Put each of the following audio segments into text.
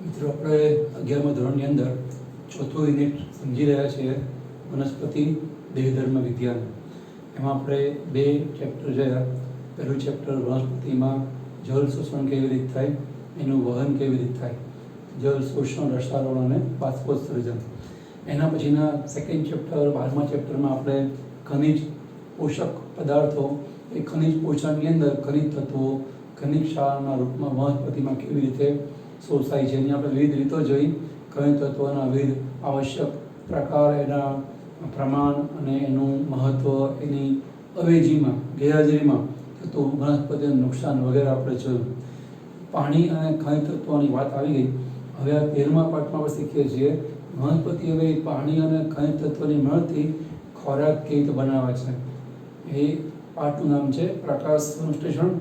મિત્રો આપણે 11મા ધોરણની અંદર ચોથું યુનિટ સમજી રહ્યા છીએ વનસ્પતિ દેહધર્મ વિજ્ઞાન. એમાં આપણે બે ચેપ્ટર જોયા. પહેલું ચેપ્ટર વનસ્પતિમાં જળ શોષણ કેવી રીતે થાય, એનું વહન કેવી રીતે થાય, જળ શોષણ, રસારોહણ અને બાષ્પોત્સર્જન. એના પછીના સેકન્ડ ચેપ્ટર 12મા ચેપ્ટરમાં આપણે ખનિજ પોષક પદાર્થો, એ ખનિજ પોષણની અંદર ખનિજ તત્વો ખનિજ ક્ષારના રૂપમાં વનસ્પતિમાં કેવી રીતે શોષાય છે એની આપણે વિવિધ રીતો જોઈ. ખનિજ તત્વોના વિવિધ આવશ્યક પ્રકાર, એના પ્રમાણ અને એનું મહત્ત્વ, એની અવેજીમાં ગેરહાજરીમાં થતું વનસ્પતિનું નુકસાન વગેરે આપણે જોયું. પાણી અને ખનિજ તત્વોની વાત આવી ગઈ. હવે આ 13મા પાઠમાં આપણે શીખીએ છીએ વનસ્પતિ હવે પાણી અને ખનિજ તત્વોની મદદથી ખોરાક કેવી રીતે બનાવે છે. એ પાઠનું નામ છે પ્રકાશ સંશ્લેષણ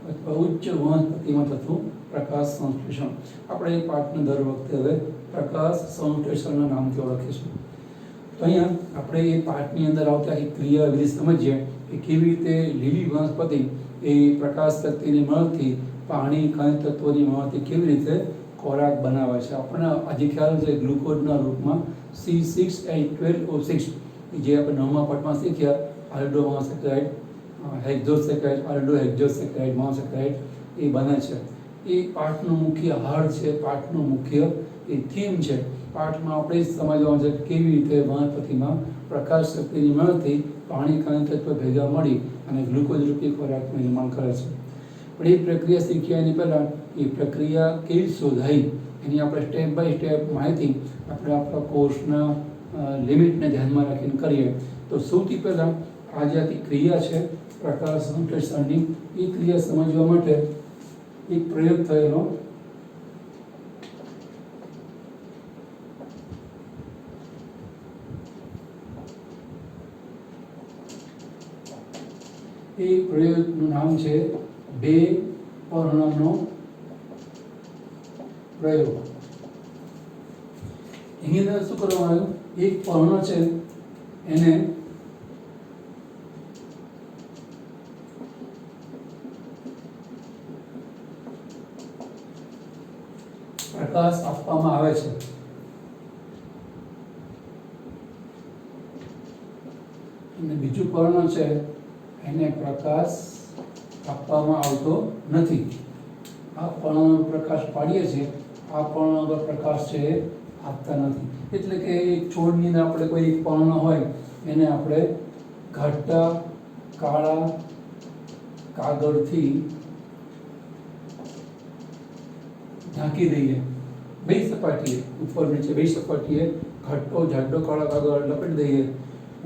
અથવા ઉચ્ચ વનસ્પતિમાં થતું પ્રકાશ સંશ્લેષણ. આપણે એ પાઠને દર વખતે હવે પ્રકાશ સંશ્લેષણના નામથી ઓળખીશું. તો અહીંયા આપણે એ પાઠની અંદર આવતા એક ક્રિયા વિશે સમજીએ કે કેવી રીતે લીલી વનસ્પતિ એ પ્રકાશ શક્તિની મદદથી પાણી ખનિજ તત્વોની મદદથી કેવી રીતે ખોરાક બનાવે છે. આપણને આજે ખ્યાલ છે ગ્લુકોઝના રૂપમાં C6H12O6 જે આપણે 9મા પાઠમાં શીખ્યા, આલ્ડો મોનોસેકેરાઇડ, હેક્ઝોસેકેરાઇડ, આલ્ડો હેક્ઝોસેકેરાઇડ, મોનોસેકેરાઇડ એ બને છે. એ પાઠનું મુખ્ય હાર છે, પાઠનું મુખ્ય એ થીમ છે. પાઠમાં આપણે જ સમજવાનું છે કે કેવી રીતે વનસ્પતિમાં પ્રકાશ શક્તિની મદદથી પાણી ખનિજ તત્વ ભેગા મળી અને ગ્લુકોઝ રૂપી ખોરાકનું નિર્માણ કરે છે. પણ એ પ્રક્રિયા શીખ્યા એની પહેલાં એ પ્રક્રિયા કેવી શોધાઈ એની આપણે સ્ટેપ બાય સ્ટેપ માહિતી આપણે આપણા કોર્સના લિમિટને ધ્યાનમાં રાખીને કરીએ. તો સૌથી પહેલાં આ જે આખી ક્રિયા છે પ્રકાશ સંશ્લેષણની, એ ક્રિયા સમજવા માટે એક પ્રયોગ થયેલો. એ પ્રયોગનું નામ છે બે પર્ણનો પ્રયોગ. એની અંદર શું કરવામાં આવ્યું, એક પર્ણ છે એને પ્રકાશ આપવામાં આવે છે અને બીજું પર્ણ છે એને પ્રકાશ આપવામાં આવતો નથી. આ પર્ણનો પ્રકાશ પાડીએ છીએ, આ પર્ણ પર પ્રકાશ છે એ આપતા નથી. એટલે કે એક છોડની અંદર આપણે કોઈ એક પર્ણ હોય એને આપણે ઘાટા કાળા કાગળથી ઢાંકી દઈએ. બે સપાટીએ, ઉપર નીચે બે સપાટીએ ઘાટો જાડો કાળો કાગળ લપેટી દઈએ.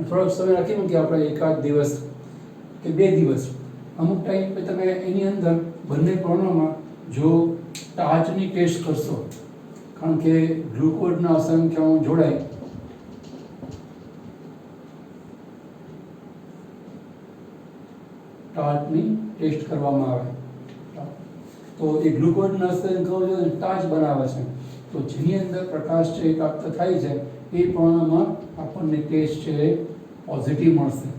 થોડોક સમય રાખી મૂકીએ આપણે, એકાદ દિવસ કે 2 દિવસ. અમુક ટાઈમ પછી તમે એની અંદર બંને પર્ણોમાં જો ટાર્ચની ટેસ્ટ કરશો, કારણ કે ગ્લુકોઝના અસંખ્ય અણુ જોડાય, ટાર્ચની ટેસ્ટ કરવામાં આવે તો એ ગ્લુકોઝના અસંખ્ય ટાર્ચ બનાવે છે. તો જેની અંદર પ્રકાશ છે એ પ્રાપ્ત થાય છે એ પર્ણમાં આપણને ટેસ્ટ છે એ પોઝિટિવ મળશે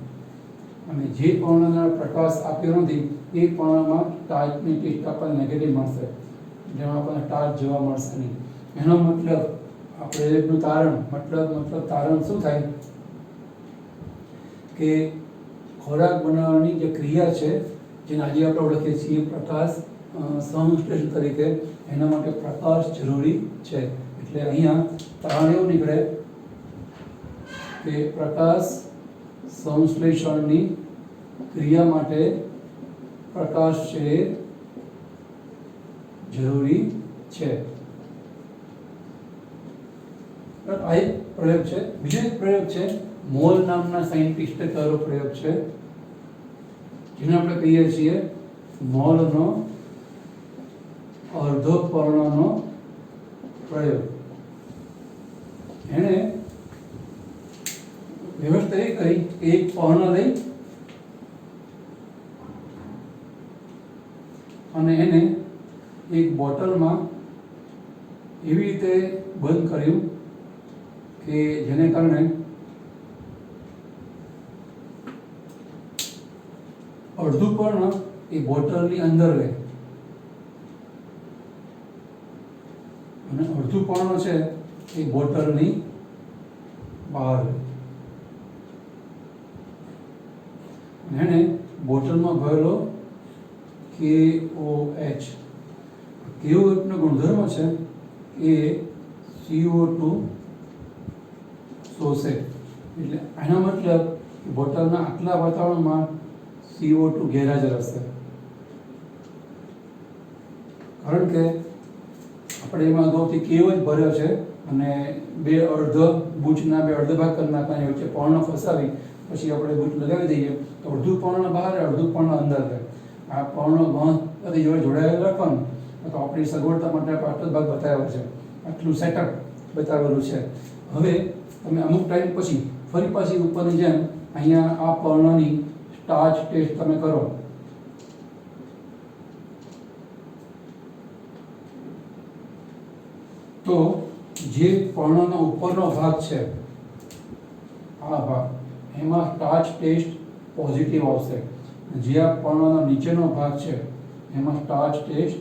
અને જે પર્ણના પ્રકાશ આપ્યો નથી એ પર્ણમાં ટાર્ચની ટેસ્ટ આપણને નેગેટિવ મળશે, જેમાં આપણને ટાર્ચ જોવા મળશે નહીં. એનો મતલબ આ પ્રયોગનું તારણ શું થાય કે ખોરાક બનાવવાની જે ક્રિયા છે જેને આજે આપણે ઓળખીએ છીએ પ્રકાશ સંશ્લેષણ તરીકે, એના માટે પ્રકાશ જરૂરી છે. એટલે અહીંયા તારણ એવું નીકળે કે પ્રકાશ સંશ્લેષણની ક્રિયા માટે પ્રકાશ છે જરૂરી છે. આ એક પ્રયોગ છે. બીજો એક પ્રયોગ છે, મોલ નામના સાયન્ટિસ્ટે કરેલો પ્રયોગ છે, જેને આપણે કહીએ છીએ મોલનો અર્ધો પર્ણનો પ્રયોગ. એણે વ્યવસ્થા એ કરી કે એક પર્ણ લઈ અને એને એક બોટલમાં એવી રીતે બંધ કર્યું કે જેને કારણે અડધું પર્ણ એ બોટલની અંદર રહે અને અડધું પર્ણ છે એ બોટલની બહાર એને બોટલમાં ભરેલો KOH. KOH નો ગુણધર્મ છે એ CO2 શોષે. એટલે આનો મતલબ કે બોટલના આટલા વાતાવરણમાં CO2 ગેરહાજર હશે, કારણ કે આપણે એમાં અગાઉથી KOH ભર્યો છે અને બે બૂચના બે અડધા ભાગ કરી નાખવાની વચ્ચે પર્ણ ફસાવી પછી આપણે બૂચ લગાવી દઈએ તો અડધું પર્ણ બહાર અડધું પર્ણ અંદર રહે. આ પર્ણ બધી જોડે જોડાયેલું રાખવાનું તો આપણી સગવડતા માટે આપણે આટલો ભાગ બતાવ્યો છે, આટલું સેટઅપ બતાવેલું છે. હવે તમે અમુક ટાઈમ પછી ફરી પાછી ઉપરની જેમ અહીંયા આ પર્ણની સ્ટાર્ચ ટેસ્ટ તમે કરો તો જે પર્ણનો ઉપરનો ભાગ છે આ ભાગ એમાં સ્ટાર્ચ ટેસ્ટ પોઝિટિવ આવશે. જે આ પર્ણનો નીચેનો ભાગ છે એમાં સ્ટાર્ચ ટેસ્ટ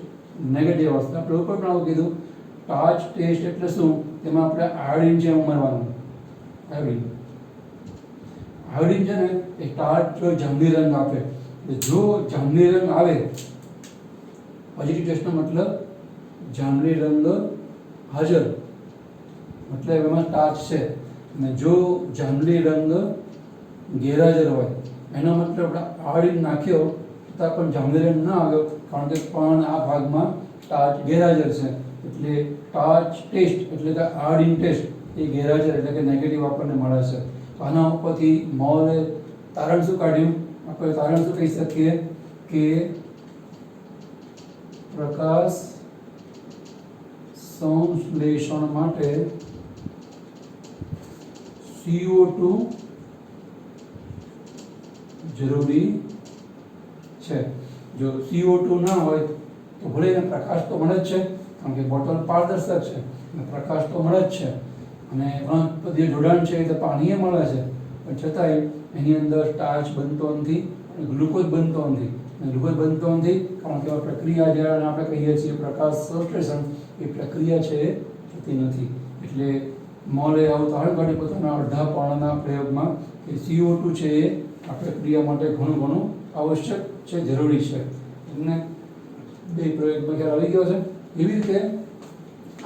નેગેટિવ આવશે. આપણે ઉપર પણ આવું કીધું સ્ટાર્ચ ટેસ્ટ એટલે શું, તેમાં આપણે આયોડિન છે ઉમેરવાનું. આયોડિન છે ને એ સ્ટાર્ચ જાંબલી રંગ આપે. જો જાંબલી રંગ આવે પોઝિટિવ ટેસ્ટનો મતલબ જાંબલી રંગ હાજર, મતલબ એમાં સ્ટાર્ચ છે. અને જો જાંબલી રંગ ગેરહાજર હોય એનો મતલબ આપણે આયોડિન નાખ્યો છતાં પણ જાંબલી રંગ ન આવ્યો કારણ કે પણ આ ભાગમાં સ્ટાર્ચ ગેરહાજર છે. એટલે સ્ટાર્ચ ટેસ્ટ એટલે કે આયોડિન ટેસ્ટ એ ગેરહાજર એટલે કે નેગેટિવ આપણને મળે છે. તો આના ઉપરથી મોલે તારણ શું કાઢ્યું? આપણે તારણ શું કહી શકીએ કે પ્રકાશ સંશ્લેષણ માટે CO2 જરૂરી છે. જો CO2 ના હોય તો ભલે એને પ્રકાશ તો મળે જ છે કારણ કે બોટલ પારદર્શક છે અને પ્રકાશ તો મળે જ છે અને વનસ્પતિય જોડાણ છે એ તો પાણીએ મળે છે, પણ છતાંય એની અંદર સ્ટાર્ચ બનતો નથી અને ગ્લુકોઝ બનતો નથી. ગ્લુકોઝ બનતો નથી કારણ કે પ્રક્રિયા જ્યારે આપણે કહીએ છીએ પ્રકાશ સંશ્લેષણ એ પ્રક્રિયા છે એ થતી નથી. એટલે મોલે આવું તારણ કાઢી પોતાના અડધા પર્ણના પ્રયોગમાં કે CO2 છે એ આ પ્રક્રિયા માટે ઘણું ઘણું આવશ્યક છે, જરૂરી છે. તમને બે પ્રયોગમાં ખ્યાલ આવી ગયો છે. એવી રીતે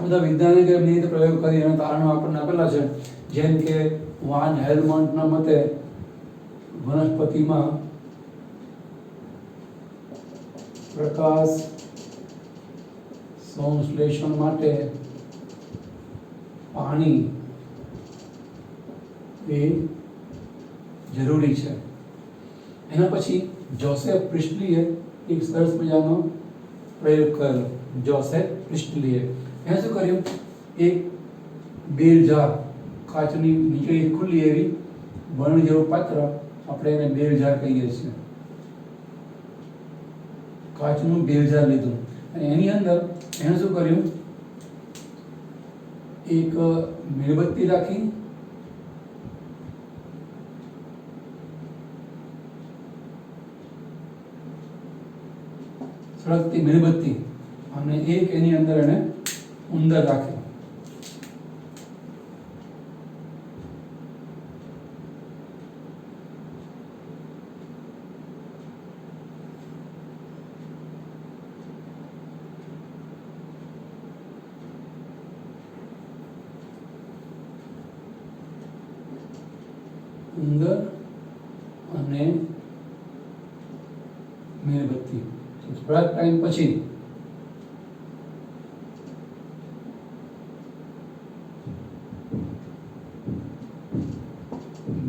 બધા વૈજ્ઞાનિકે એમની રીતે પ્રયોગ કરી અને તારણો આપણને આપેલા છે. જેમ કે વાન હેલ્મન્ટના મતે વનસ્પતિમાં પ્રકાશ સંશ્લેષણ માટે પાણી એ જરૂરી છે. એના પછી જોસેફ પ્રિસ્ટલીએ એક સરસ મજાનો પ્રયોગ કરેલો. જોસેફ પ્રિસ્ટલીએ એને શું કર્યું, એક બેલ જાર કાચની નીચે ખુલ્લી એવી બરણી જેવું પાત્ર, આપણે એને બેલ જાર કહીએ છીએ, કાચનું બેલ જાર લીધું અને એની અંદર એને શું કર્યું, એક મીણબત્તી રાખી સળગતી મીણબત્તી અને એક એની અંદર એને ઉંદર રાખ્યો. ઉંદર અને મીણબત્તી. થોડાક ટાઈમ પછી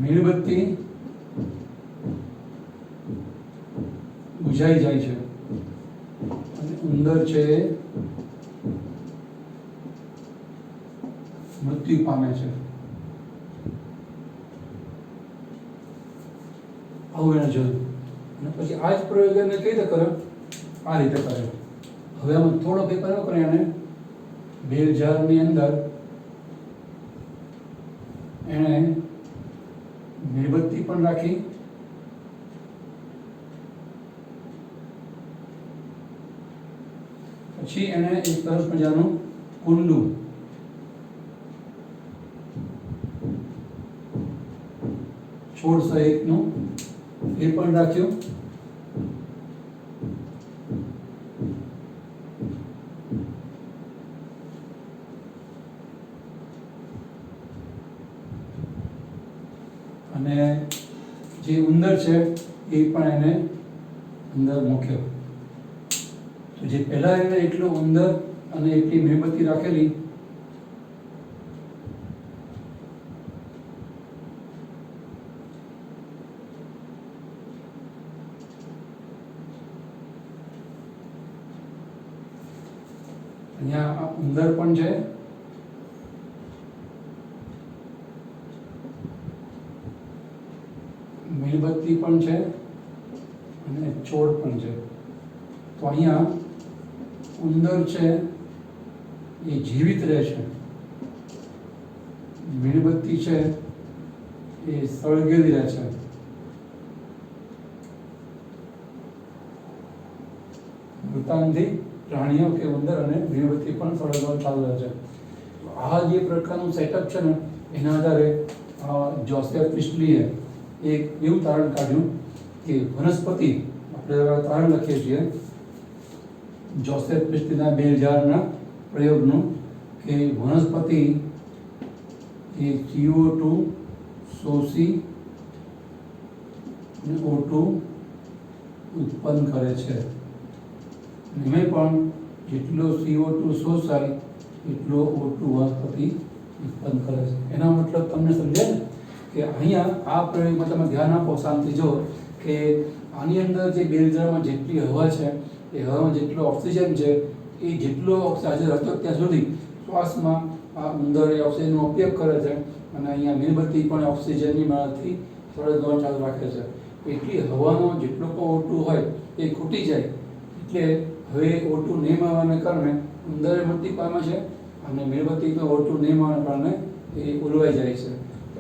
મીણબત્તી બુઝાઈ જાય છે અને ઉંદર છે મૃત્યુ પામે છે. આવું એને જોયું અને પછી આ જ પ્રયોગ એને કઈ રીતે કર્યો, આ રીતે કર્યો. હવે આમાં થોડો પેપર એવો કર્યો એને બેલ જારની અંદર એણે મીણબત્તી પણ રાખી પછી એણે એક સરસ મજાનું કુંડું છોડ સહિતનું એ પણ રાખ્યું. અને જે ઉંદર છે એ પણ એને અંદર મૂક્યો. તો જે પહેલા એને એટલો ઉંદર અને એટલી મીણબત્તી રાખેલી, અહીંયા ઉંદર પણ છે, મીણબત્તી પણ છે અને છોડ પણ છે. તો અહીંયા ઉંદર છે એ જીવિત રહે છે, મીણબત્તી છે એ સળગેલી રહે છે. મૃતાંધી પ્રાણીઓ કે ઉંદર અને મીણબત્તી પણ સળગવાનું ચાલુ રહે છે. આ જે પ્રકારનું સેટઅપ છે ને એના આધારે જોસેફ પ્રિસ્ટલીએ એક એવું તારણ કાઢ્યું કે વનસ્પતિ, આપણે તારણ લખીએ છીએ જોસેફ પ્રિસ્ટલીના 2000ના પ્રયોગનું, કે વનસ્પતિ એ CO2 શોષી અને O2 ઉત્પન્ન કરે છે. એમાં પણ જેટલો CO2 શોષાય એટલો O2 વનસ્પતિ ઉત્પન્ન કરે છે. એના મતલબ તમને સમજાય ને કે અહીંયા આ પ્રયોગમાં તમે ધ્યાન આપો, શાંતિ જો કે આની અંદર જે બેલજારમાં જેટલી હવા છે એ હવામાં જેટલો ઓક્સિજન છે એ જેટલો ઓક્સિજન હતો ત્યાં સુધી શ્વાસમાં આ ઉંદર એ ઓક્સિજનનો ઉપયોગ કરે છે અને અહીંયા મીણબત્તી પણ ઓક્સિજનની મદદથી સળગવાનું ચાલુ રાખે છે. એટલી હવાનો જેટલો પણ O2 હોય એ ખૂટી જાય એટલે હવે O2 નહીં મળવાને કારણે ઉંદરે મૃત્યુ પામે છે અને મીણબત્તી પણ O2 નહીં મળવાને કારણે એ ઓલવાઈ જાય છે.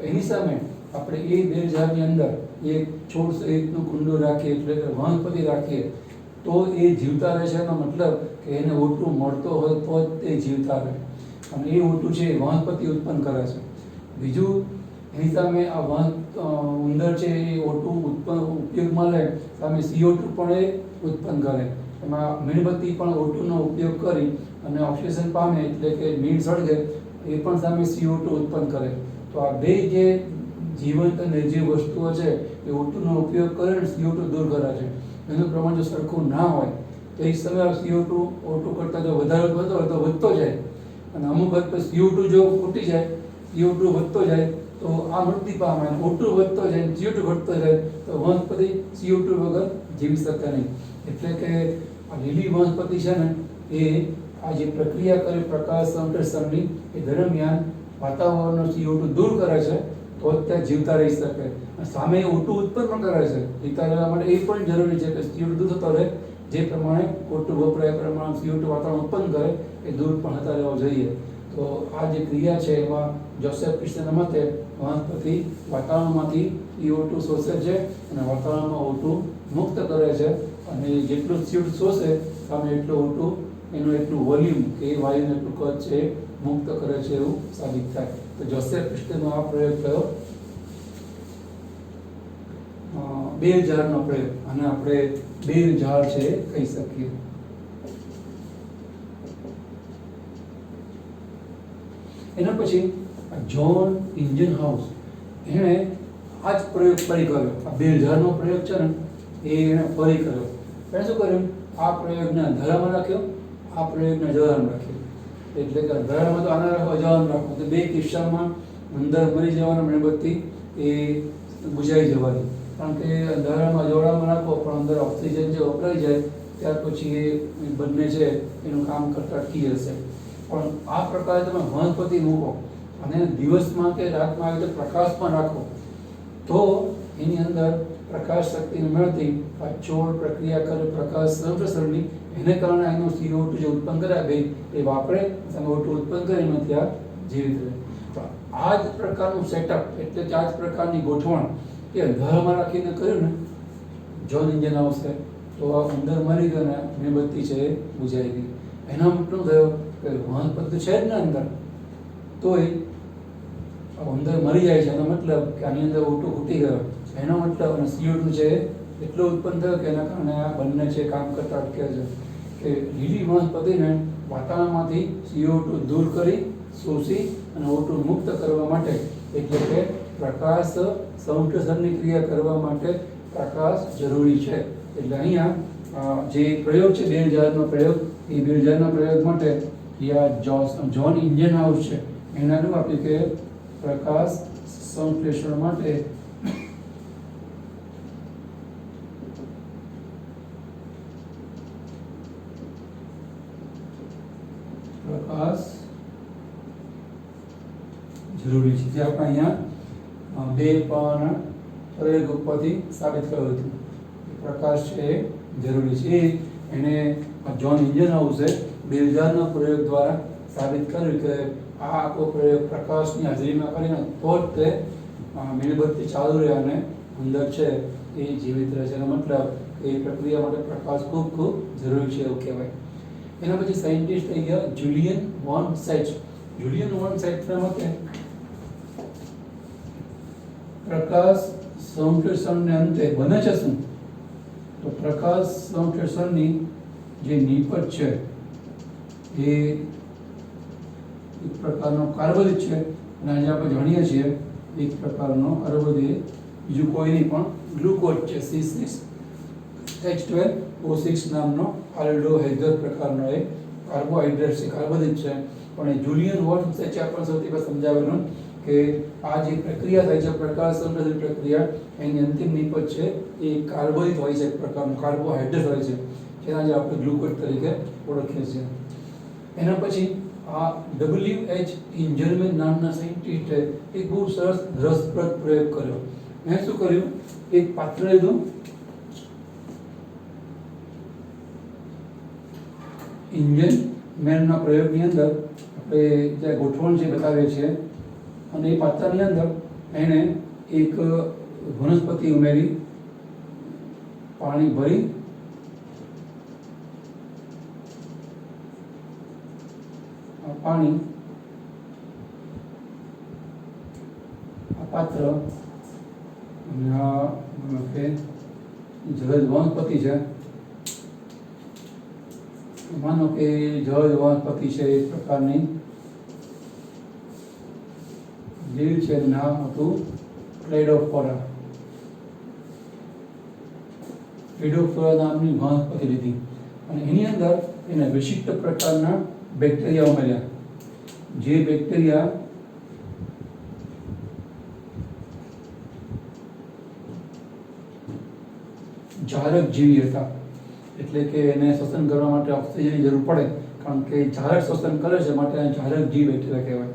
એની સામે આપણે એ 2000ની અંદર એક છોડ સહિતનું કુંડું રાખીએ, એટલે કે વનસ્પતિ રાખીએ તો એ જીવતા રહે છે. એનો મતલબ કે એને O2 મળતો હોય તો જ તે જીવતા રહે અને એ O2 છે એ વનસ્પતિ ઉત્પન્ન કરે છે. બીજું એની સામે આ ઉંદર છે એ O2 ઉપયોગમાં લે, સામે CO2 પણ એ ઉત્પન્ન કરે. એમાં મીણબત્તી પણ O2નો ઉપયોગ કરી અને ઓક્સિજન પામે એટલે કે મીણ સળગે એ પણ સામે CO2 ઉત્પન્ન કરે. તો આ બે જે જીવંત અને નિર્જીવ વસ્તુઓ છે એ O2નો ઉપયોગ કરે અને CO2 દૂર કરે છે. એનું પ્રમાણ જો સરખું ના હોય તો એક સમય CO2 O2 કરતાં જો વધારે વધતો હોય તો વધતો જાય અને અમુક વખત CO2 જો ખૂટી જાય, CO2 વધતો જાય તો આ મૃત્યુ પામે, O2 વધતો જાય, CO2 ઘટતો જાય તો વનસ્પતિ CO2 વગર જીવી શકે નહીં. એટલે કે આ લીલી વનસ્પતિ છે ને એ આ જે પ્રક્રિયા કરે પ્રકાશ સંશ્લેષણની એ દરમિયાન વાતાવરણનો CO2 દૂર કરે છે તો જ ત્યાં જીવતા રહી શકે. સામે O2 ઉત્પન્ન પણ કરે છે. જીવતા રહેવા માટે એ પણ જરૂરી છે કે CO2 દૂર થતો રહે, જે પ્રમાણે O2 વપરાય પ્રમાણે CO2 વાતાવરણ ઉત્પન્ન કરે એ દૂર પણ થતા રહેવો જોઈએ. તો આ જે ક્રિયા છે એમાં જોસેફ પ્રિસ્ટલીના મતે વનસ્પતિ વાતાવરણમાંથી CO2 શોષે છે અને વાતાવરણમાં O2 મુક્ત કરે છે અને જેટલું CO2 શોષે સામે એટલું O2 એનું એટલું વોલ્યુમ કે એ વાયુનું એટલું કદ છે એ મુક્ત કરે છે એવું સાબિત થાય. તો જોસેફ પ્રિસ્ટલીનો આ પ્રયોગ થયો 2000નો પ્રયોગ, અને આપણે 2000 છે કહી શકીએ. એના પછી જ્હોન ઇન્જનહાઉસ એણે આ જ પ્રયોગ ફરી કર્યો. આ 2000નો પ્રયોગ છે ને એ એણે ફરી કર્યો. એણે શું કર્યું, આ પ્રયોગને અંધારામાં રાખ્યો, આ પ્રયોગને અજવાળામાં રાખ્યો. એટલે કે અંધારામાં તો આના રાખો, અજવાળામાં રાખો તો બે કિસ્સામાં અંદર મરી જવાનો, મીણબત્તી એ બુઝાઈ જવાની. કારણ કે અંધારામાં અજવાળામાં રાખો પણ અંદર ઓક્સિજન જે વપરાઈ જાય ત્યાર પછી એ બંને છે એનું કામ કરતા અટકી જશે. પણ આ પ્રકારે તમે વનસ્પતિ મૂકો અને દિવસમાં કે રાતમાં આવી રીતે પ્રકાશમાં રાખો તો એની અંદર પ્રકાશ શક્તિને મળતી આ છોડ પ્રક્રિયા કરે પ્રકાશ સંશ્લેષણની, એને કારણે એનું CO2 જે ઉત્પન્ન કર્યા બે એ વાપરે, CO2 ઉત્પન્ન કરી એમાંથી આ જીવિત રહે. તો આ જ પ્રકારનું સેટઅપ, એટલે કે આ જ પ્રકારની ગોઠવણ એ અંધારામાં રાખીને કર્યું ને જ્હોન ઇન્જનહાઉસે, તો આ ઉંદર મરી ગયો ને મીણબત્તી છે એ બુઝાઈ ગઈ. એનો મતલબ થયો કે વનસ્પતિ છે જ ને અંદર, તોય ઉંદર મરી જાય છે એનો મતલબ કે આની અંદર O2 ખૂટી ગયો, એનો મતલબ અને CO2 છે એટલો ઉત્પન્ન થયો કે એના કારણે આ બંને છે કામ કરતા અટકે છે. કે લીલી વનસ્પતિને વાતાવરણમાંથી CO2 દૂર કરી શોષી અને O2 મુક્ત કરવા માટે, એટલે કે પ્રકાશ સંશ્લેષણની ક્રિયા કરવા માટે પ્રકાશ જરૂરી છે. એટલે અહીંયા જે પ્રયોગ છે 2000નો પ્રયોગ, એ 2000ના પ્રયોગ માટે જ્હોન ઇન્જનહાઉસ છે એનાનું આપ્યું કે પ્રકાશ સંશ્લેષણ માટે પ્રકાશ જરૂરી છે, જે આપણે અહીંયા 2 પ્રયોગ ઉપરથી સાબિત કર્યું હતું. પ્રકાશ છે એ જરૂરી છે. એને જ્હોન ઇન્જનહાઉસે 2000ના પ્રયોગ દ્વારા સાબિત કર્યું કે આ આખો પ્રયોગ પ્રકાશની હાજરીમાં કરીને તો જ તે મીણબત્તી ચાલુ રહે અને અંદર છે એ જીવિત રહે છે. એનો મતલબ એ પ્રક્રિયા માટે પ્રકાશ ખૂબ ખૂબ જરૂરી છે એવું કહેવાય. એના પછી સાયન્ટિસ્ટ થઈ ગયા જુલિયન વોન સેચ. જુલિયન વોન સેચના મતે પ્રકાશ સંશ્લેષણને અંતે બને છે શું? તો પ્રકાશ સંશ્લેષણની જે નિપજ છે એ એક પ્રકારનો કાર્બોદિત છે અને આજે આપણે જાણીએ છીએ એક પ્રકારનો કાર્બોદિત બીજું કોઈ નહીં પણ ગ્લુકોઝ છે, C6H12O6 નામનો આલ્ડોહાઇડ પ્રકારનો એક કાર્બોહાઈડ્રેટ છે, કાર્બોદિત છે. પણ એ જુલિયન વોન સેચે આપણને સૌથી પહેલા સમજાવેલું કે આ જે પ્રક્રિયા થાય છે પ્રકાશ સંશ્લેષણ પ્રક્રિયા, એની અંતિમ નિપજ છે એ કાર્બોદિત હોય છે, એક પ્રકારનું કાર્બોહાઈડ્રેટ હોય છે, જેના જે આપણે ગ્લુકોઝ તરીકે ઓળખીએ છીએ. એના પછી આ WH ઇન્જરમેન નામના સાયન્ટિસ્ટે એક બહુ સરસ રસપ્રદ પ્રયોગ કર્યો. મેં શું કર્યું, એક પાત્ર લીધું, ઇન્જરમેનના પ્રયોગની અંદર આપણે જે ગોઠવણ જે બતાવે છે અને એ પાત્રની અંદર એણે એક વનસ્પતિ ઉમેરી, પાણી ભરી પાણી આ પાત્ર અને આ જલજ વનસ્પતિ છે. માનો કે જલજ વનસ્પતિ છે એક પ્રકારની લીલ છે, નામ હતું ક્લેડોફોરા. ક્લેડોફોરા નામની વનસ્પતિ લીધી અને એની અંદર એને વિશિષ્ટ પ્રકારના બેક્ટેરિયા ઉમેર્યા, જે બેક્ટેરિયા જારક જીવી હતા. એટલે કે એને શ્વસન કરવા માટે ઓક્સિજનની જરૂર પડે, કારણ કે જારક શ્વસન કરે છે માટે એને જારક જીવ બેક્ટેરિયા કહેવાય.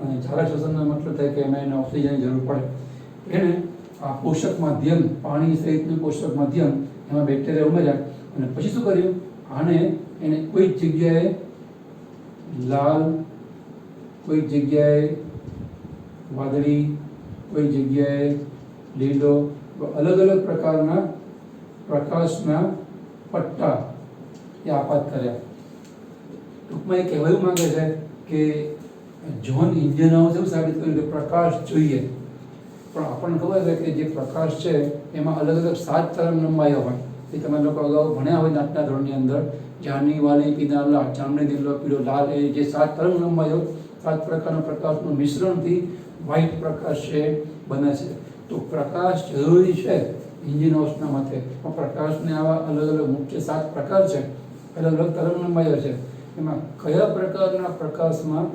અને જારક શ્વસનનો મતલબ થાય કે એમાં એને ઓક્સિજનની જરૂર પડે. એને આ પોષક માધ્યમ, પાણી સહિતનું પોષક માધ્યમ એમાં બેક્ટેરિયા ઉમેર્યા અને પછી શું કર્યું, આને એને કોઈ જગ્યાએ લાલ, કોઈ જગ્યાએ વાદળી, કોઈ જગ્યાએ લીલો, અલગ અલગ પ્રકારના પ્રકાશના પટ્ટા એ આપાત કર્યા. ટૂંકમાં એ કહેવાનું માંગે છે કે જ્હોન ઇન્જનહાઉસે એવું સાબિત કર્યું કે પ્રકાશ જોઈએ, પણ આપણને ખબર છે કે જે પ્રકાશ છે એમાં અલગ અલગ 7 તરંગલંબાઈઓ હોય. એ તમે લોકો અગાઉ ભણ્યા હોય 8ના ધોરણની અંદર, જાની, વાલી, પીળા, લાલ, જામની, નીલો, પીળો, લાલ, એ જે 7 તરંગલંબાઈઓ 7 પ્રકારના પ્રકાશનું મિશ્રણથી વ્હાઇટ પ્રકાશ છે બને છે. તો પ્રકાશ જરૂરી છે ઇન્જિનહાઉસના મતે, પણ પ્રકાશને આવા અલગ અલગ મુખ્ય 7 પ્રકાર છે, અલગ અલગ તરંગલંબાઈઓ છે. એમાં કયા પ્રકારના પ્રકાશમાં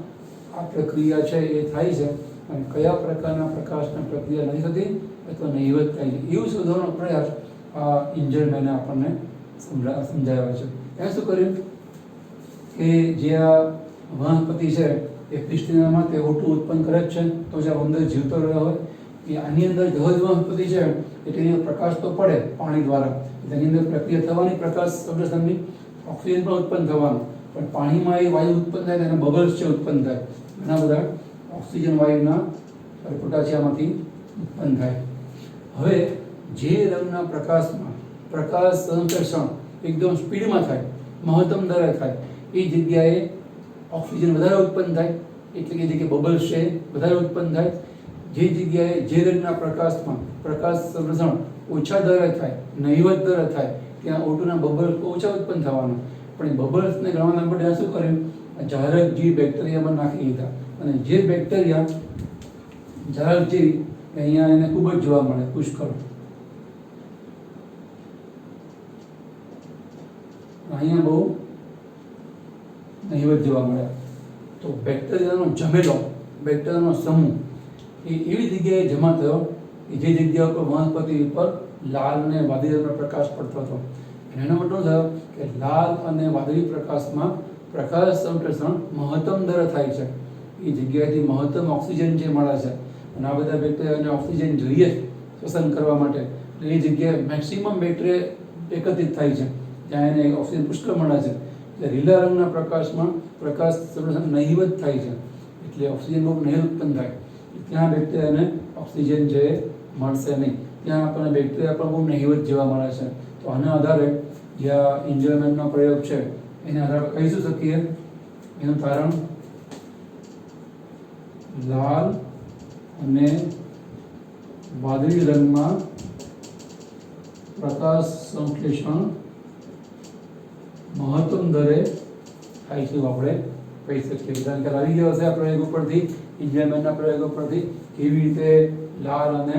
આ પ્રક્રિયા છે એ થાય છે અને કયા પ્રકારના પ્રકાશના પ્રક્રિયા નથી થતી અથવા નહીવત થાય છે, એવું શોધવાનો પ્રયાસ આ ઇન્જરમેને આપણને સમજાવ્યો છે. એ શું કર્યું કે જે આ વનસ્પતિ છે એ ક્રિસ્ટીના માટે O2 ઉત્પન્ન કરે જ છે, તો જે અંદર જીવતો રહ્યો હોય એ આની અંદર જહજ વનસ્પતિ છે એટલે એનો પ્રકાશ તો પડે પાણી દ્વારા, તેની અંદર પ્રક્રિયા થવાની પ્રકાશ સંશ્લેષણની, ઓક્સિજન પણ ઉત્પન્ન થવાનું, પણ પાણીમાં એ વાયુ ઉત્પન્ન થાય તેના બબલ્સ છે ઉત્પન્ન થાય, ઘણા બધા ઓક્સિજન વાયુના પરપોટા છે આમાંથી ઉત્પન્ન થાય. હવે જે રંગના પ્રકાશમાં પ્રકાશ સંશ્લેષણ એકદમ સ્પીડમાં થાય, મહત્તમ દરે થાય, એ જગ્યાએ ઓક્સિજન વધારે ઉત્પન્ન થાય, એટલે કે જે બબલ્સ છે વધારે ઉત્પન્ન થાય. જે જગ્યાએ જે રંગના પ્રકાશમાં પ્રકાશ સંશ્લેષણ ઓછા દરે થાય, નહિવત દરે થાય, ત્યાં O2ના બબલ્સ ઓછા ઉત્પન્ન થવાના. પણ એ બબલ્સને ગણવાના માટે શું કર્યું? જારક જીવ બેક્ટેરિયામાં નાખી દીધા, અને જે બેક્ટેરિયા જારક જીવ અહીંયા એને ખૂબ જ જોવા મળે, પુષ્કળ. અહીંયા બહુ નહિવત જોવા મળે. તો બેક્ટેરિયાનો જમેલો, બેક્ટેરિયાનો સમૂહ એ એવી જગ્યાએ જમા થયો કે જે જગ્યા ઉપર વનસ્પતિ ઉપર લાલ અને વાદળી રંગનો પ્રકાશ પડતો હતો. એનો મતલબ થયો કે લાલ અને વાદળી પ્રકાશમાં પ્રકાશ સંશ્લેષણ મહત્તમ દરે થાય છે. એ જગ્યાએથી મહત્તમ ઓક્સિજન જે મળે છે, અને આ બધા બેક્ટેરિયાને ઓક્સિજન જોઈએ શ્વસન કરવા માટે, એટલે એ જગ્યાએ મેક્સિમમ બેક્ટેરિયા એકત્રિત થાય છે, ત્યાં એને ઓક્સિજન પુષ્કળ મળે છે. એટલે લીલા રંગના પ્રકાશમાં પ્રકાશ સંશ્લેષણ નહિવત થાય છે, એટલે ઓક્સિજન બહુ નહિવત ઉત્પન્ન થાય. ત્યાં બેક્ટેરિયાને ઓક્સિજન જે મળશે નહીં, ત્યાં આપણને બેક્ટેરિયા પણ બહુ નહિવત જોવા મળે છે. તો આના આધારે જે આ એન્જલમેનનો પ્રયોગ છે એને આધારે કહી શું શકીએ? એનું તારણ લાલ અને વાદળી રંગમાં પ્રકાશ સંશ્લેષણ મહત્તમ દરે થાય છે, આપણે કહી શકીએ. કારણ કે આવી ગયો હશે આ પ્રયોગ ઉપરથી, એન્જલમેનના પ્રયોગ ઉપરથી, કેવી રીતે લાલ અને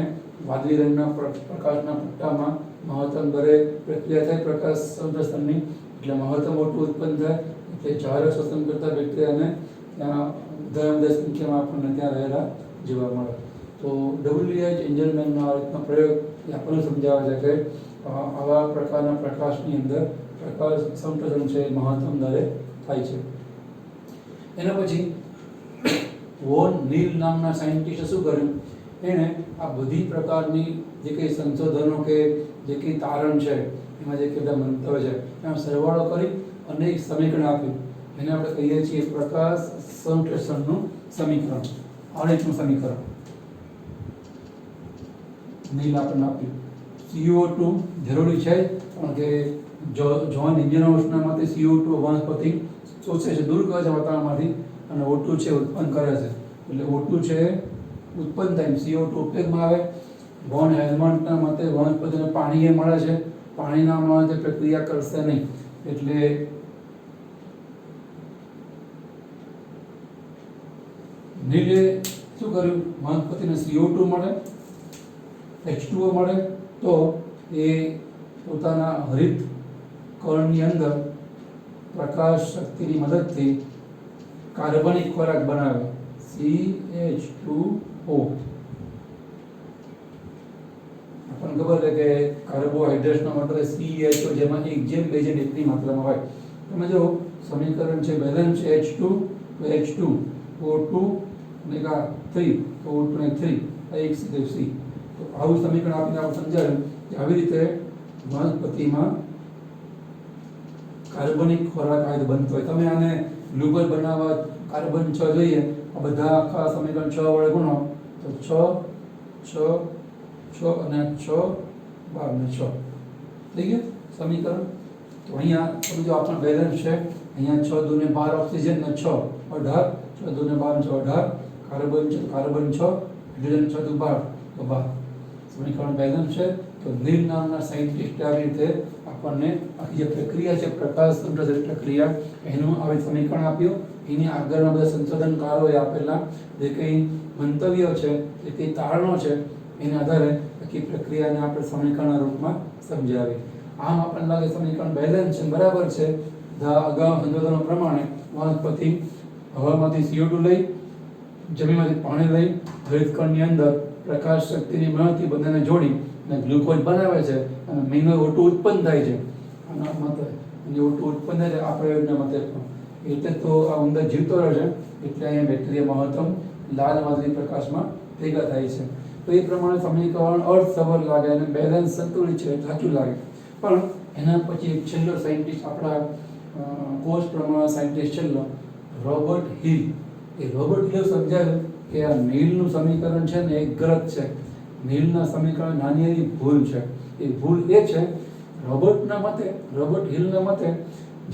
વાદળી રંગના પ્રકાશના પટ્ટામાં મહત્તમ દરે પ્રક્રિયા થાય પ્રકાશ સંશ્લેષણની, એટલે મહત્તમ O2 ઉત્પન્ન થાય, એટલે જારક શ્વસન કરતા બેક્ટેરિયાને ત્યાં વધારે સંખ્યામાં આપણને ત્યાં રહેલા જોવા મળે. તો WH એન્જલમેનનો આ રીતનો પ્રયોગ આપણને સમજાવે છે કે આવા પ્રકારના પ્રકાશની અંદર પ્રકાશ સંશ્લેષણ છે મહત્તમ દરે થાય છે. એના પછી વોન નીલ નામના સાયન્ટિસ્ટે શું કર્યું? એણે આ બધી પ્રકારની જે કંઈ સંશોધનો કે જે કંઈ તારણ છે, એમાં જે બધા મંતવ્ય છે, એનો સરવાળો કરી અને એક સમીકરણ આપ્યું. એને આપણે કહીએ છીએ પ્રકાશ સંશ્લેષણનું સમીકરણ. આ રીતનું સમીકરણ નીલ આપણને આપ્યું. CO2 જરૂરી છે, કારણ કે જ્હોન ઇન્જિનિયર્સના મતે CO2 વનસ્પતિ શોષે છે, દૂર કરે છે વાતાવરણમાંથી, અને O2 છે ઉત્પન્ન કરે છે. એટલે O2 છે ઉત્પન્ન થાય, CO2 ઉપયોગમાં આવે. વોન હેલ્મન્ટના મતે વનસ્પતિને પાણી એ મળે છે, પાણી ના મળે તે પ્રક્રિયા કરશે નહીં, એટલે નીલે શું કર્યું? વનસ્પતિને CO2 મળે, H2O મળે, તો એ પોતાના હરિત કણની અંદર પ્રકાશ શક્તિની મદદથી કાર્બનિક ખોરાક બનાવે, CH2O. આપણને ખબર છે કે કાર્બોહાઈડ્રેટ્સનો મતલબ CHO, જેમાં એક જેમ બે જેમ એકની માત્રામાં હોય. તમે જો સમીકરણ છે બેલેન્સ છે H2 તો H2, O2 ને 3 તો O2 ને 3, આ એક સીધે C. તો આવું સમીકરણ આપીને આપણે સમજાવ્યું કે આવી રીતે વનસ્પતિમાં કાર્બનિક ખોરાક આ રીતે બનતો હોય. તમે આને ગ્લુકોઝ બનાવવા કાર્બન 6 જોઈએ, આ બધા આખા સમીકરણ 6 વડે ગુણો તો 6 અને 6 12 ને 6 થઈ ગયું સમીકરણ. તો અહીંયા સમજો આપણને બેલેન્સ છે, અહીંયા 6 2 ને 12 ઓક્સિજન ને 6 18, 6 2 ને 12 18, કાર્બન છે કાર્બન 6, હાઇડ્રોજન 6 2 12 તો 12 સમીકરણ બેલેન્સ છે. તો નીલ નામના સાયન્ટિસ્ટ આવી રીતે આપણને આખી જે પ્રક્રિયા છે પ્રકાશ સંશ્લેષણ પ્રક્રિયા, એનું આવી સમીકરણ આપ્યું. એની આગળના બધા સંશોધનકારોએ આપેલા જે કંઈ મંતવ્યો છે, જે કંઈ તારણો છે, એના આધારે આખી પ્રક્રિયાને આપણે સમીકરણના રૂપમાં સમજાવી. આમ આપણને લાગે સમીકરણ બેલેન્સ છે, બરાબર છે. અગાઉ સંશોધનો પ્રમાણે વનસ્પતિ હવામાંથી CO2 લઈ, જમીનમાંથી પાણી લઈ, હરિતકણની અંદર પ્રકાશ શક્તિની મદદથી બંનેને જોડી અને ગ્લુકોઝ બનાવે છે, અને મહિનો O2 ઉત્પન્ન થાય છે. આના મતે O2 ઉત્પન્ન થાય છે આ પ્રયોગના મતે પણ. એટલે તો આ ઉંદર જીવતો રહે છે, એટલે અહીંયા બેક્ટેરિયા મહત્તમ લાલ વાદળી પ્રકાશમાં ભેગા થાય છે. તો એ પ્રમાણે સમીકરણ અર્થસભર લાગે અને બેલેન્સ સંતુલિત છે, સાચું લાગે. પણ એના પછી એક છેલ્લો સાયન્ટિસ્ટ, આપણા કોર્સ પ્રમાણે સાયન્ટિસ્ટ છેલ્લો રોબર્ટ હિલ. એ રોબર્ટ હિલે સમજાવ્યું કે આ નીલનું સમીકરણ છે ને એ ગલત છે. નીલના સમીકરણ નાની એવી ભૂલ છે. એ ભૂલ એ છે, રોબર્ટ હિલના મતે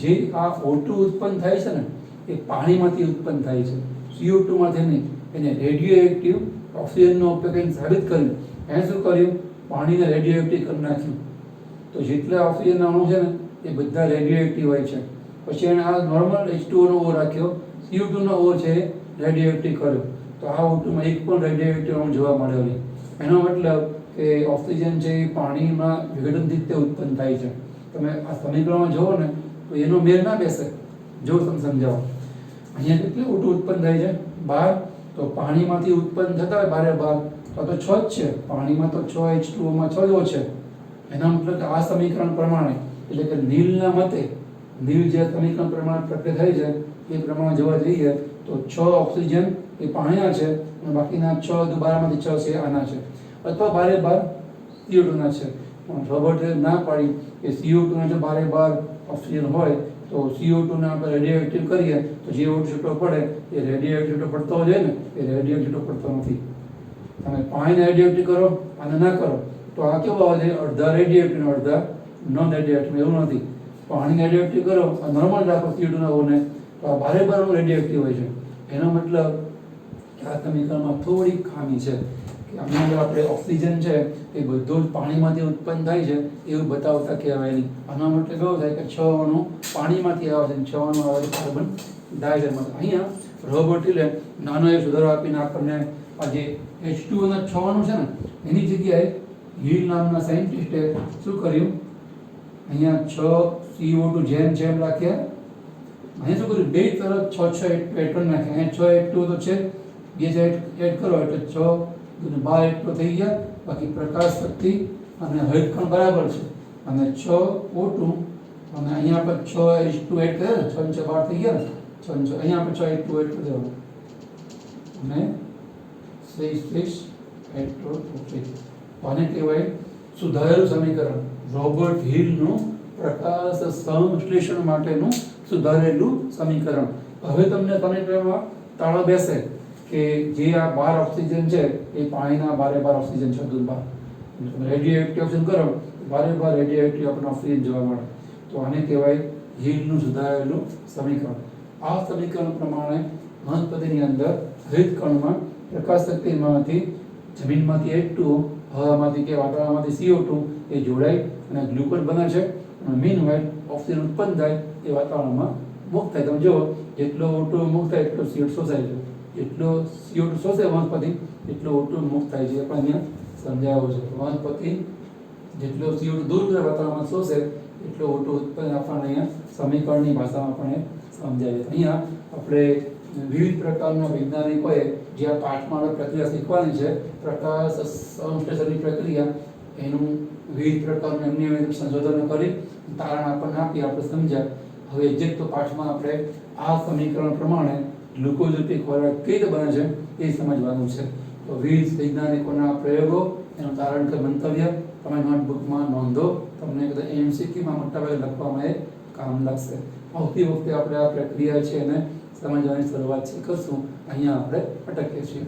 જે આ O2 ઉત્પન્ન થાય છે ને એ પાણીમાંથી ઉત્પન્ન થાય છે, CO2 માંથી નહીં. એને રેડિયો એક્ટિવ ઓક્સિજનનો ઉપયોગ કરીને સાબિત કર્યું. એને શું કર્યું? પાણીને રેડિયો એક્ટિવ કરી નાખ્યું. તો જેટલા ઓક્સિજનના અણુ છે ને એ બધા રેડિયો એક્ટિવ હોય છે. પછી એને આ નોર્મલ H2O નો ઓ રાખ્યો, CO2 નો ઓ છે રેડિયો એક્ટિવ કર્યો. તો આ O2માં એક પણ રેડિયો એક્ટિવ અણુ જોવા મળ્યો નહીં. એનો મતલબ કે ઓક્સિજન છે એ પાણીમાં વિઘટનથી રીતે ઉત્પન્ન થાય છે. તમે આ સમીકરણમાં જુઓ ને તો એનો મેળ ના બેસે. જો તમે સમજાવો, અહીંયા કેટલી O2 ઉત્પન્ન થાય છે? 12. તો પાણીમાંથી ઉત્પન્ન થતા હોય બારે બાર તો 6 જ છે. પાણીમાં તો 6, H2O માં 6 જ છે. એના મતલબ કે આ સમીકરણ પ્રમાણે, એટલે કે નીલના મતે, નીલ જે સમીકરણ પ્રમાણે પ્રગટ થાય છે એ પ્રમાણે જોવા જઈએ તો 6 ઓક્સિજન એ પાણીના છે અને બાકીના 6 12માંથી 6 છે આના છે, અથવા બારે બાર CO2 ના છે. પણ રોબર્ટે ના પાડી કે CO2 ના જો બારે બાર ઓક્સિજન હોય તો CO2 ને આપણે રેડિયો એક્ટિવ કરીએ તો જે O2 છૂટો પડે એ રેડિયો એક્ટિવ પડતો હોય ને, એ રેડિયો એક્ટિવ પડતો નથી. તમે પાણીને રેડિયો એક્ટિવ કરો અને ના કરો તો આ કેવું આવે છે? અડધા રેડિયો એક્ટિવ અડધા નોન રેડિયો એક્ટિવ. એવું નથી. પાણીને રેડિયો એક્ટિવ કરો નોર્મલ રાખો CO2 ના ઓને તો આ બારે બારનું રેડિયો એક્ટિવ હોય છે. એનો મતલબ કે આ સમીકરણમાં થોડી ખામી છે કે આની અંદર આપણે ઓક્સિજન છે એ બધું જ પાણીમાંથી ઉત્પન્ન થાય છે એવું બતાવતા કહેવાય નહીં. આના મતલબ કેવું થાય કે 6 અણુ પાણીમાંથી આવે છે અને 6 અણુ આવે છે કાર્બન ડાયોક્સાઇડ. અહીંયા રોબર્ટે નાનો એક સુધારો આપીને આપણને આ જે H2O ના 6 અણુ છે ને એની જગ્યાએ હીલ નામના સાયન્ટિસ્ટે શું કર્યું? અહીંયા 6 CO2 જેમ રાખ્યા. અહીંયા શું કર્યું? બે તરફ 6 એડ કરી નાખ્યા. અહીંયા 6 H2O તો છે, બે એડ કરો એટલે 6 12 એટલો થઈ ગયા. બાકી પ્રકાશ શક્તિ અને હરિતકણ બરાબર છે અને 6 O2 અને અહીંયા આપણે 6 H2 એડ કરે ને 6 × 12 થઈ ગયા ને 6 અહીંયા આપણે 6 H2 એડ કરી દેવાનું અને 6 H2O3. આને કહેવાય સુધારેલું સમીકરણ. રોબર્ટ હિલનું પ્રકાશ સંશ્લેષણ માટેનું સુધારેલું સમીકરણ. હવે તમને સમીકરણમાં તાળો બેસે કે જે આ 12 ઓક્સિજન છે એ પાણીના બારે બાર ઓક્સિજન છે. 12 રેડિયો એક્ટિવ ઓક્સિજન કરો બારે બાર રેડિયો એક્ટિવ આપણને ઓક્સિજન જોવા મળે. તો આને કહેવાય હિલનું સુધારેલું સમીકરણ. આ સમીકરણ પ્રમાણે વનસ્પતિની અંદર હરિતકણમાં પ્રકાશ શક્તિમાંથી જમીનમાંથી H2O, હવામાંથી કે વાતાવરણમાંથી CO2 એ જોડાય અને ગ્લુકોઝ બને છે અને મીનવાઇલ ઓક્સિજન ઉત્પન્ન થાય એ વાતાવરણમાં મુક્ત થાય. તમે જુઓ જેટલો O2 મુક્ત થાય એટલો CO2 શોષાય છે. જેટલો CO2 શોષે વનસ્પતિ એટલો O2 મુક્ત થાય છે. એ પણ અહીંયા સમજાવ્યું છે. વનસ્પતિ જેટલો CO2 દૂર કરે વાતાવરણમાં શોષે એટલો O2 ઉત્પન્ન આપણને અહીંયા સમીકરણની ભાષામાં પણ એ સમજાય છે. અહીંયા આપણે વિવિધ પ્રકારના વૈજ્ઞાનિકોએ જે આ પાઠમાં પ્રક્રિયા શીખવાની છે, પ્રકાશ સંશ્લેષણની પ્રક્રિયા, એનું વિવિધ પ્રકારનું એમની સંશોધનો કરી તારણ આપણને આપી આપણે સમજ્યા. હવે એક્ઝેક્ટ તો પાઠમાં આપણે આ સમીકરણ પ્રમાણે ગ્લુકોઝ રૂપી ખોરાક કઈ રીતે બને છે એ સમજવાનું છે. તો વિવિધ વૈજ્ઞાનિકોના પ્રયોગો, એનું તારણ કે મંતવ્ય તમે નોટબુકમાં નોંધો. તમને કદાચ MCQમાં મોટાભાગે લખવામાં એ કામ લાગશે. આવતી વખતે આપણે આ પ્રક્રિયા છે એને સમજવાની શરૂઆત કરશું. અહીંયા આપણે અટકીએ છીએ.